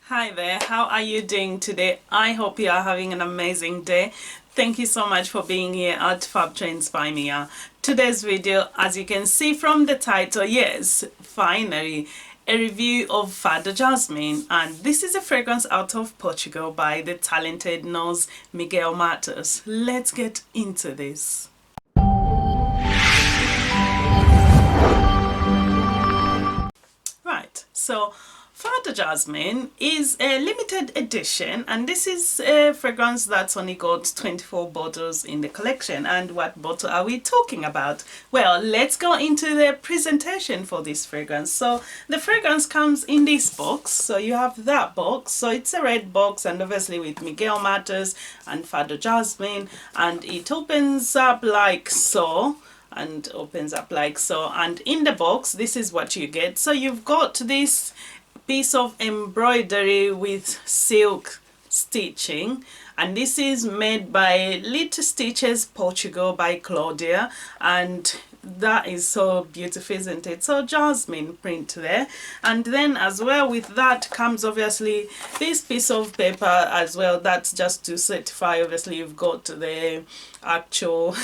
Hi there, how are you doing today? I hope you are having an amazing day. Thank you so much for being here at Fab Trends by Mia. Today's video, as you can see from the title, yes, finally, a review of Fado Jasmim, and this is a fragrance out of Portugal by the talented nose Miguel Matos. Let's get into this. Right, so Fado Jasmim is a limited edition, and this is a fragrance that's only got 24 bottles in the collection. And what bottle are we talking about? Well, let's go into the presentation for this fragrance. So the fragrance comes in this box, so you have that box, so it's a red box, and obviously with Miguel Matos and Fado Jasmim, and it opens up like so. And opens up like so, and in the box this is what you get. So you've got this piece of embroidery with silk stitching, and this is made by Little Stitches Portugal by Claudia, and that is so beautiful, isn't it? So jasmine print there, and then as well with that comes obviously this piece of paper as well. That's just to certify obviously you've got the actual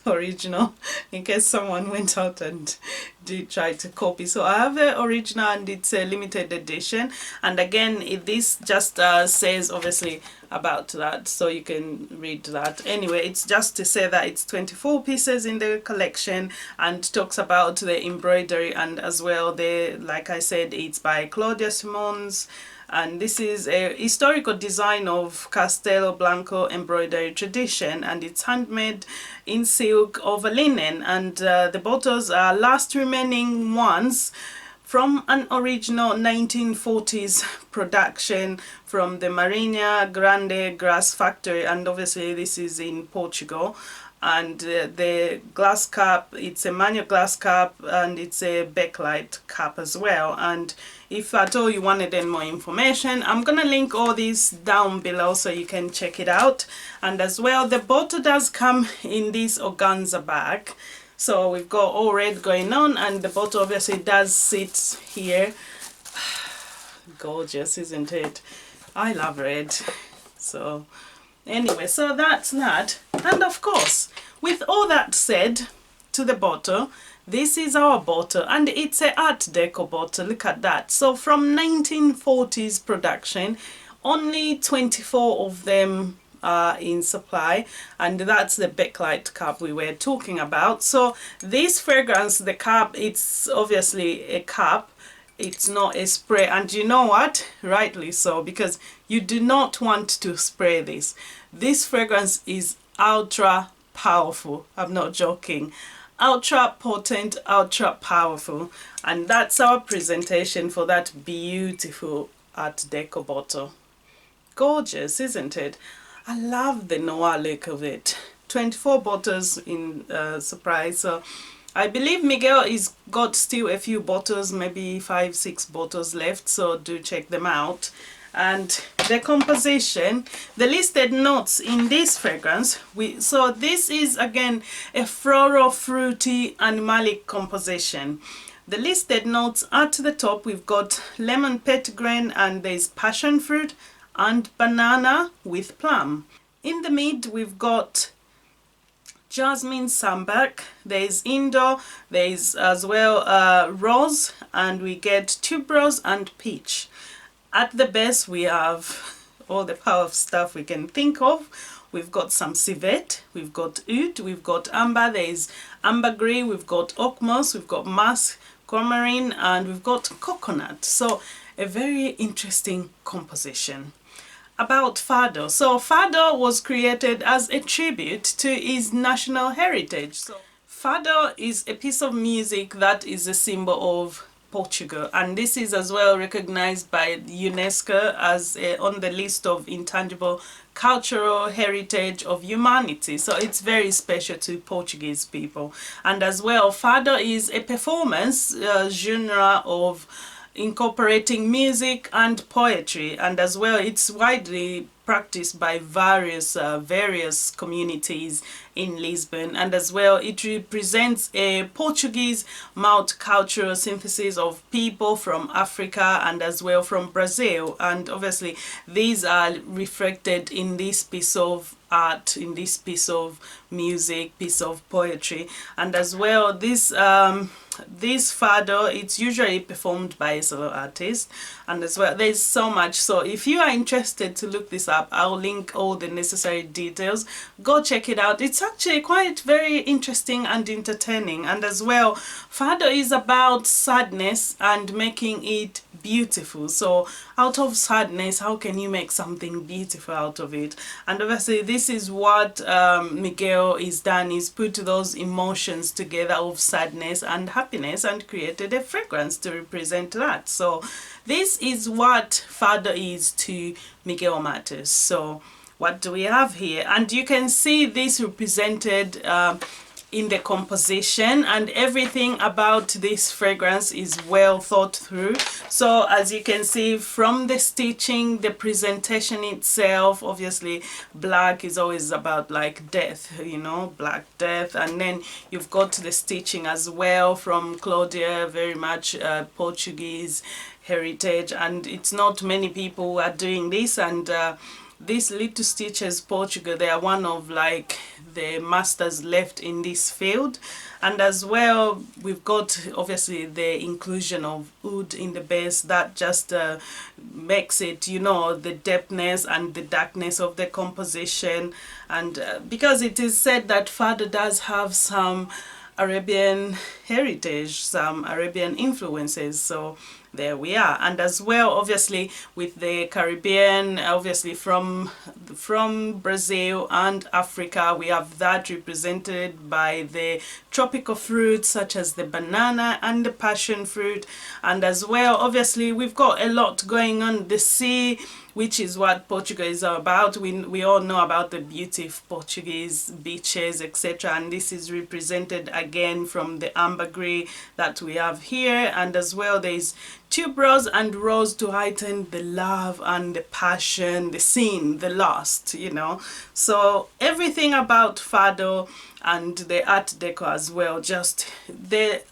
original, in case someone went out and did try to copy. So I have the original, and it's a limited edition, and again this just says obviously about that, so you can read that. Anyway, it's just to say that it's 24 pieces in the collection, and talks about the embroidery, and as well the, like I said, it's by Claudia Simons. And this is a historical design of Castelo Blanco embroidery tradition, and it's handmade in silk over linen, and the bottles are last remaining ones from an original 1940s production from the Marinha Grande Glass Factory, and obviously this is in Portugal. And the glass cap, it's a manual glass cap, and it's a backlight cap as well. And if at all you wanted any more information, I'm gonna link all these down below so you can check it out. And as well, the bottle does come in this organza bag, so we've got all red going on, and the bottle obviously does sit here. Gorgeous, isn't it? I love red. So anyway, so that's that. And of course, with all that said, to the bottle, this is our bottle, and it's a art deco bottle. Look at that. So from 1940s production, only 24 of them are in supply, and that's the backlight cap we were talking about. So this fragrance, the cap, it's obviously a cap, it's not a spray. And you know what, rightly so, because you do not want to spray this. This fragrance is ultra powerful, I'm not joking, ultra potent, ultra powerful. And that's our presentation for that beautiful art deco bottle. Gorgeous, isn't it? I love the noir look of it. 24 bottles in surprise. So I believe Miguel is got still a few bottles, maybe 5-6 bottles left, so do check them out. And the composition, the listed notes in this fragrance, so this is again a floral, fruity, animalic composition. The listed notes at the top, we've got lemon petitgrain, and there's passion fruit and banana with plum. In the mid, we've got jasmine sambac, there's indoor, there's as well rose, and we get tuberose and peach. At the base, we have all the power of stuff we can think of. We've got some civet, we've got oud, we've got amber, there's ambergris, we've got oak moss, we've got musk, coumarin, and we've got coconut. So a very interesting composition. About Fado. So Fado was created as a tribute to his national heritage. So Fado is a piece of music that is a symbol of Portugal, and this is as well recognized by UNESCO as on the list of intangible cultural heritage of humanity. So it's very special to Portuguese people. And as well, Fado is a performance genre of incorporating music and poetry, and as well it's widely practiced by various communities in Lisbon, and as well it represents a Portuguese multicultural synthesis of people from Africa and as well from Brazil, and obviously these are reflected in this piece of art, in this piece of music, piece of poetry. And as well this fado, it's usually performed by a solo artist, and as well there's so much. So if you are interested to look this up, I'll link all the necessary details. Go check it out. It's actually quite very interesting and entertaining, and as well fado is about sadness and making it beautiful. So out of sadness, how can you make something beautiful out of it? And obviously this is what Miguel is done, is put those emotions together of sadness and happiness and created a fragrance to represent that. So this is what fado is to Miguel Matos. So what do we have here? And you can see this represented in the composition, and everything about this fragrance is well thought through. So as you can see from the stitching, the presentation itself, obviously black is always about like death, you know, black death, and then you've got the stitching as well from Claudia, very much Portuguese heritage, and it's not many people who are doing this. And these little stitches, Portugal, they are one of like the masters left in this field. And as well we've got obviously the inclusion of wood in the base that just makes it, you know, the depthness and the darkness of the composition. And because it is said that fado does have some Arabian heritage, some Arabian influences, so there we are. And as well obviously with the Caribbean, obviously from Brazil and Africa, we have that represented by the tropical fruits such as the banana and the passion fruit. And as well obviously we've got a lot going on the sea, which is what Portugal is about. We all know about the beauty of Portuguese beaches, etc. And this is represented again from the ambergris that we have here. And as well there's tuberose and rose to heighten the love and the passion, the scene, the lust, you know. So everything about fado and the art deco as well, just the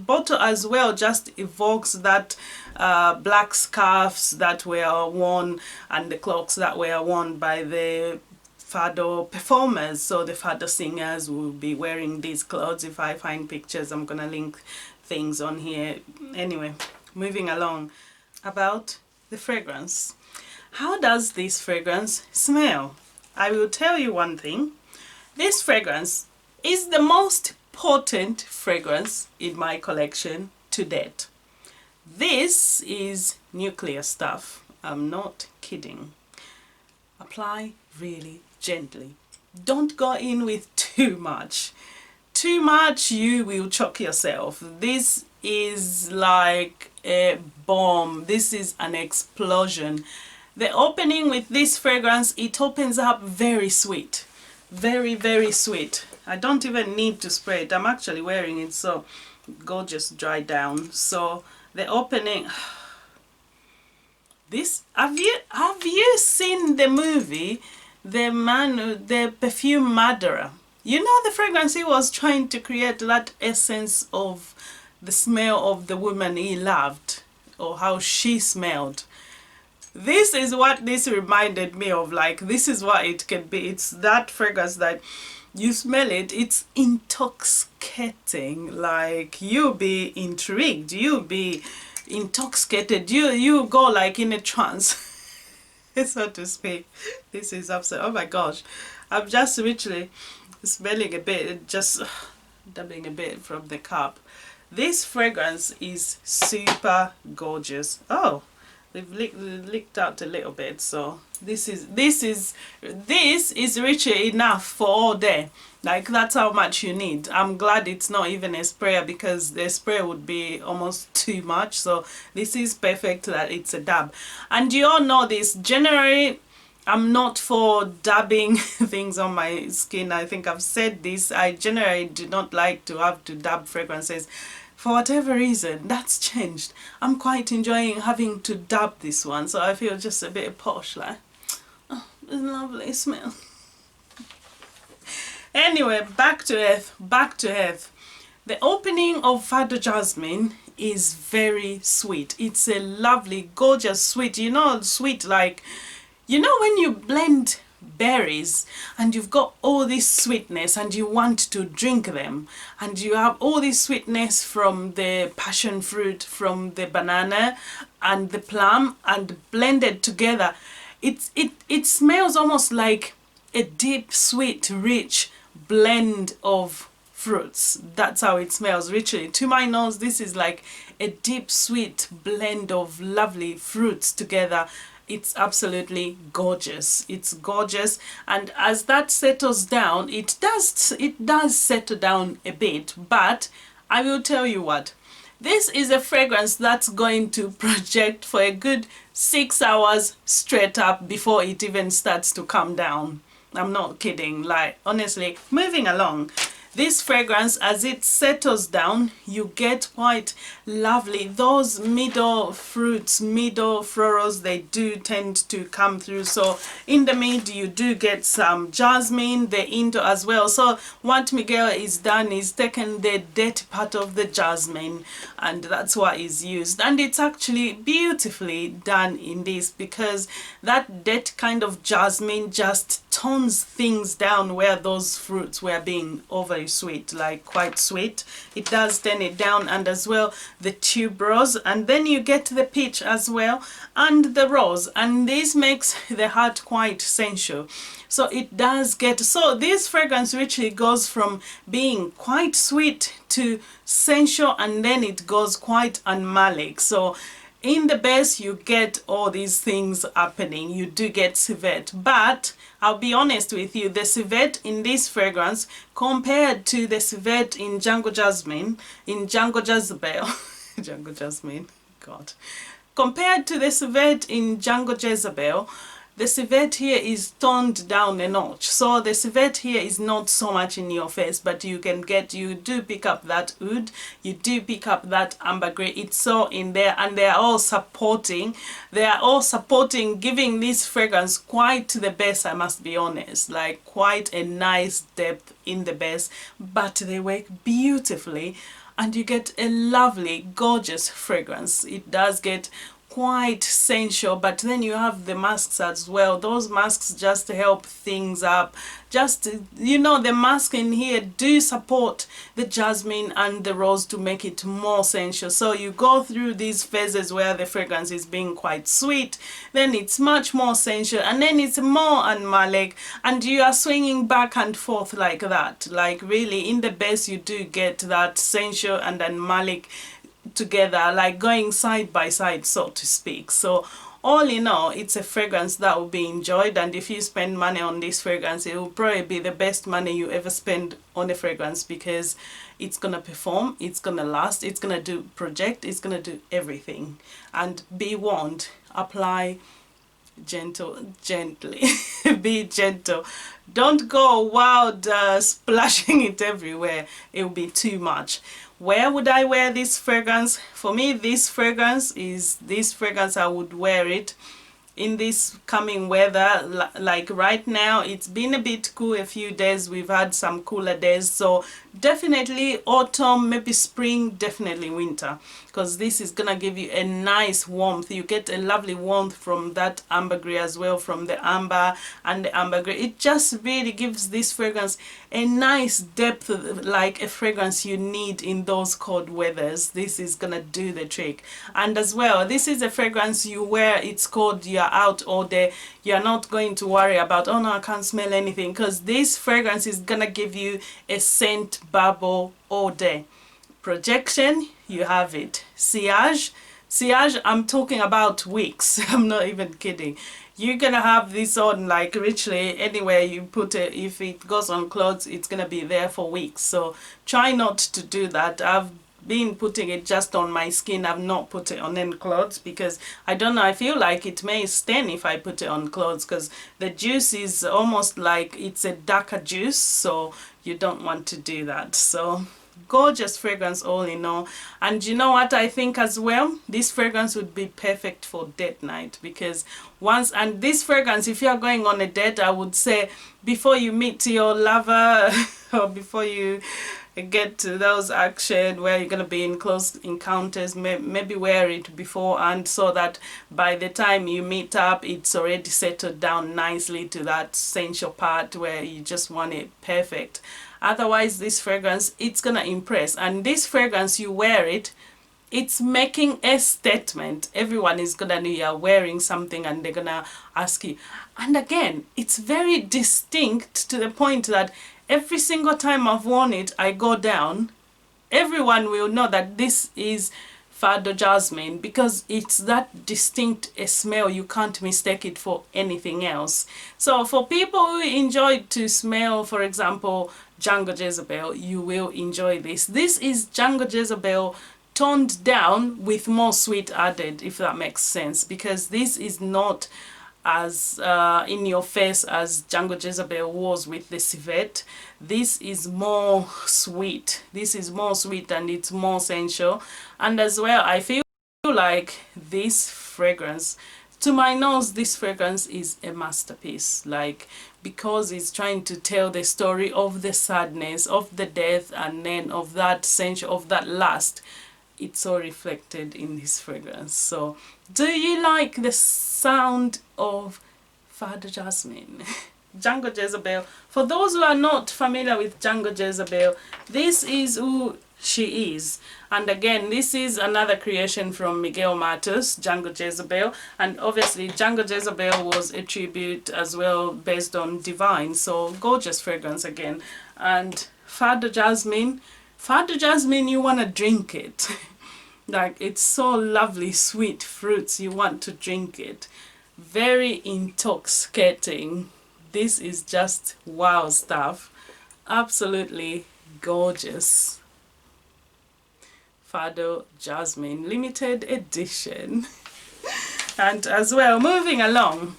bottle as well just evokes that black scarves that were worn and the cloaks that were worn by the fado performers. So the fado singers will be wearing these clothes. If I find pictures, I'm gonna link things on here. Anyway, moving along, about the fragrance. How does this fragrance smell? I will tell you one thing. This fragrance is the most potent fragrance in my collection to date. This is nuclear stuff. I'm not kidding. Apply really gently. Don't go in with too much. Too much, you will choke yourself. This is like a bomb. This is an explosion. The opening with this fragrance, it opens up very sweet. Very, very sweet. I don't even need to spray it. I'm actually wearing it, so gorgeous dry down. So the opening, this, have you seen the movie the Perfume Murderer? You know the fragrance he was trying to create, that essence of the smell of the woman he loved, or how she smelled. This is what this reminded me of. Like, this is what it can be. It's that fragrance that you smell it, it's intoxicating. Like, you'll be intrigued, you'll be intoxicated, you go like in a trance, so to speak. This is absolute, oh my gosh, I'm just literally smelling a bit, just dabbing a bit from the cup. This fragrance is super gorgeous. Oh, they've leaked out a little bit, so this is richly enough for all day. Like, that's how much you need. I'm glad it's not even a sprayer, because the spray would be almost too much. So this is perfect that it's a dab. And you all know this, generally I'm not for dabbing things on my skin. I think I've said this. I generally do not like to have to dab fragrances. for whatever reason, that's changed. I'm quite enjoying having to dab this one, so I feel just a bit posh, like, oh, it's a lovely smell. Anyway, back to earth, back to earth. The opening of Fado Jasmine is very sweet. It's a lovely, gorgeous sweet. You know, sweet like, you know when you blend berries and you've got all this sweetness and you want to drink them, and you have all this sweetness from the passion fruit, from the banana and the plum, and blended together. It smells almost like a deep, sweet, rich blend of fruits. That's how it smells, literally. To my nose, this is like a deep, sweet blend of lovely fruits together. It's absolutely gorgeous. It's gorgeous, and as that settles down, it does settle down a bit, but I will tell you what, this is a fragrance that's going to project for a good 6 hours straight up before it even starts to come down. I'm not kidding, like, honestly. Moving along, this fragrance, as it settles down, you get quite lovely, those middle fruits, middle florals, they do tend to come through. So in the mid you do get some jasmine, the into as well. So what Miguel is done is taken the dirty part of the jasmine, and that's what is used, and it's actually beautifully done in this, because that dirty kind of jasmine just tones things down where those fruits were being overly sweet, like quite sweet. It does turn it down, and as well the tuberose, and then you get the peach as well, and the rose, and this makes the heart quite sensual. So it does get, so this fragrance richly goes from being quite sweet to sensual, and then it goes quite animalic. So in the base you get all these things happening. You do get civet, but I'll be honest with you, the civet in this fragrance compared to the civet in Django Jasmine, in Django Jezebel, Django Jasmine, God. Compared to the civet in Django Jezebel, the civet here is toned down a notch. So the civet here is not so much in your face, but you can get, you do pick up that oud, you do pick up that ambergris. It's so in there, and they are all supporting, giving this fragrance quite to the base, I must be honest, like quite a nice depth in the base, but they work beautifully, and you get a lovely, gorgeous fragrance. It does get quite sensual, but then you have the masks as well. Those masks just help things up. Just, you know, the mask in here do support the jasmine and the rose to make it more sensual. So you go through these phases where the fragrance is being quite sweet, then it's much more sensual, and then it's more animalic, and you are swinging back and forth like that. Like really in the base you do get that sensual and animalic together, like going side by side, so to speak. So all in all, it's a fragrance that will be enjoyed, and if you spend money on this fragrance, it will probably be the best money you ever spend on a fragrance, because it's gonna perform, it's gonna last, it's gonna do project, it's gonna do everything. And be warned, apply gently. Be gentle, don't go wild splashing it everywhere. It will be too much. Where would I wear this fragrance? For me, this fragrance I would wear it in this coming weather. Like right now, it's been a bit cool a few days, we've had some cooler days, so definitely autumn, maybe spring, definitely winter, because this is gonna give you a nice warmth. You get a lovely warmth from that ambergris as well, from the amber and the ambergris. It just really gives this fragrance a nice depth, like a fragrance you need in those cold weathers. This is gonna do the trick. And as well, this is a fragrance you wear, it's cold, you're out all day, you're not going to worry about, oh no, I can't smell anything, because this fragrance is gonna give you a scent bubble all day. Projection, you have it. Sillage, I'm talking about weeks. I'm not even kidding. You're gonna have this on like richly anywhere you put it. If it goes on clothes, it's gonna be there for weeks. So try not to do that. I've been putting it just on my skin. I've not put it on any clothes, because I don't know, I feel like it may stain if I put it on clothes, because the juice is almost like it's a darker juice, so you don't want to do that. So gorgeous fragrance all in all. And you know what I think as well, this fragrance would be perfect for date night, because and this fragrance, if you're going on a date, I would say before you meet your lover or before you get to those action where you're going to be in close encounters, maybe wear it before, and so that by the time you meet up it's already settled down nicely to that sensual part where you just want it perfect. Otherwise, this fragrance, it's gonna impress. And this fragrance, you wear it, it's making a statement. Everyone is gonna know you're wearing something and they're gonna ask you. And again, it's very distinct to the point that every single time I've worn it, I go down, everyone will know that this is Fado Jasmine, because it's that distinct a smell, you can't mistake it for anything else. So for people who enjoy to smell, for example, Django Jezebel, you will enjoy this. This is Django Jezebel toned down with more sweet added, if that makes sense, because this is not as in your face as Django Jezebel was with the civet. This is more sweet. This is more sweet and it's more sensual. And as well, I feel like this fragrance, to my nose, this fragrance is a masterpiece. Like, because it's trying to tell the story of the sadness, of the death, and then of that sensual, of that lust. It's all reflected in this fragrance. So, do you like the sound of Fado Jasmine? Django Jezebel. For those who are not familiar with Django Jezebel, this is who she is. And again, this is another creation from Miguel Matos, Django Jezebel. And obviously, Django Jezebel was a tribute as well based on Divine. So, gorgeous fragrance again. And Fado Jasmine, you want to drink it. Like, it's so lovely, sweet fruits, you want to drink it. Very intoxicating. This is just wow stuff. Absolutely gorgeous. Fado Jasmine limited edition. And as well, moving along,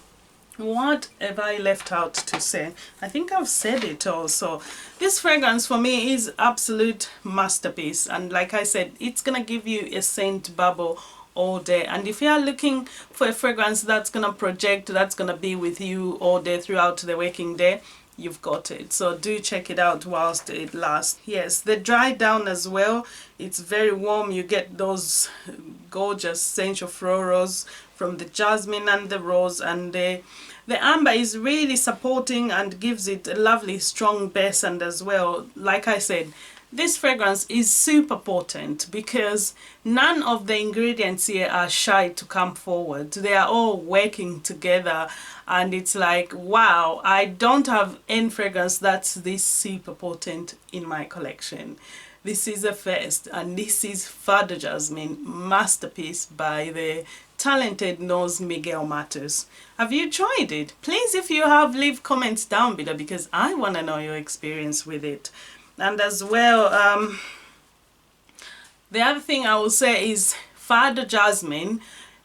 what have I left out to say? I think I've said it all. So this fragrance for me is absolute masterpiece, and like I said, it's gonna give you a scent bubble all day. And if you are looking for a fragrance that's gonna project, that's gonna be with you all day throughout the working day, you've got it. So do check it out whilst it lasts. Yes, the dry down as well, it's very warm. You get those gorgeous sensual florals from the jasmine and the rose, and the amber is really supporting and gives it a lovely strong base. And as well, like I said, this fragrance is super potent because none of the ingredients here are shy to come forward. They are all working together, and it's like, wow, I don't have any fragrance that's this super potent in my collection. This is a first, and this is Fado Jasmine, masterpiece by the talented nose Miguel Matos. Have you tried it? Please, if you have, leave comments down below because I want to know your experience with it. And as well, the other thing I will say is Fado Jasmine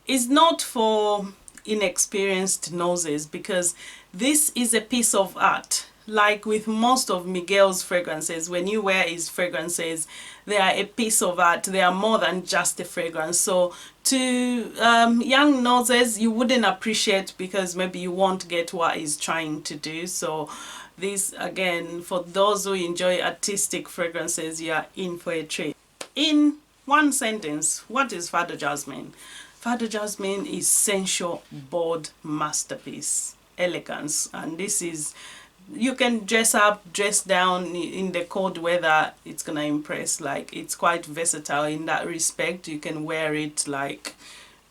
is not for inexperienced noses, because this is a piece of art. Like with most of Miguel's fragrances, when you wear his fragrances, they are a piece of art. They are more than just a fragrance. So to young noses, you wouldn't appreciate, because maybe you won't get what he's trying to do. So this, again, for those who enjoy artistic fragrances, you are in for a treat. In one sentence, what is Fado Jasmine? Fado Jasmine is sensual, bold masterpiece, elegance. And this is, you can dress up, dress down in the cold weather, it's gonna impress. Like, it's quite versatile in that respect. You can wear it, like,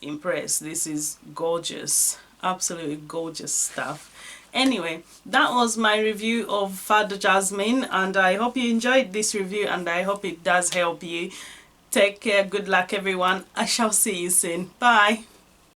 impress. This is gorgeous, absolutely gorgeous stuff. Anyway, that was my review of Fado Jasmine, and I hope you enjoyed this review, and I hope it does help you. Take care, good luck everyone. I shall see you soon. Bye.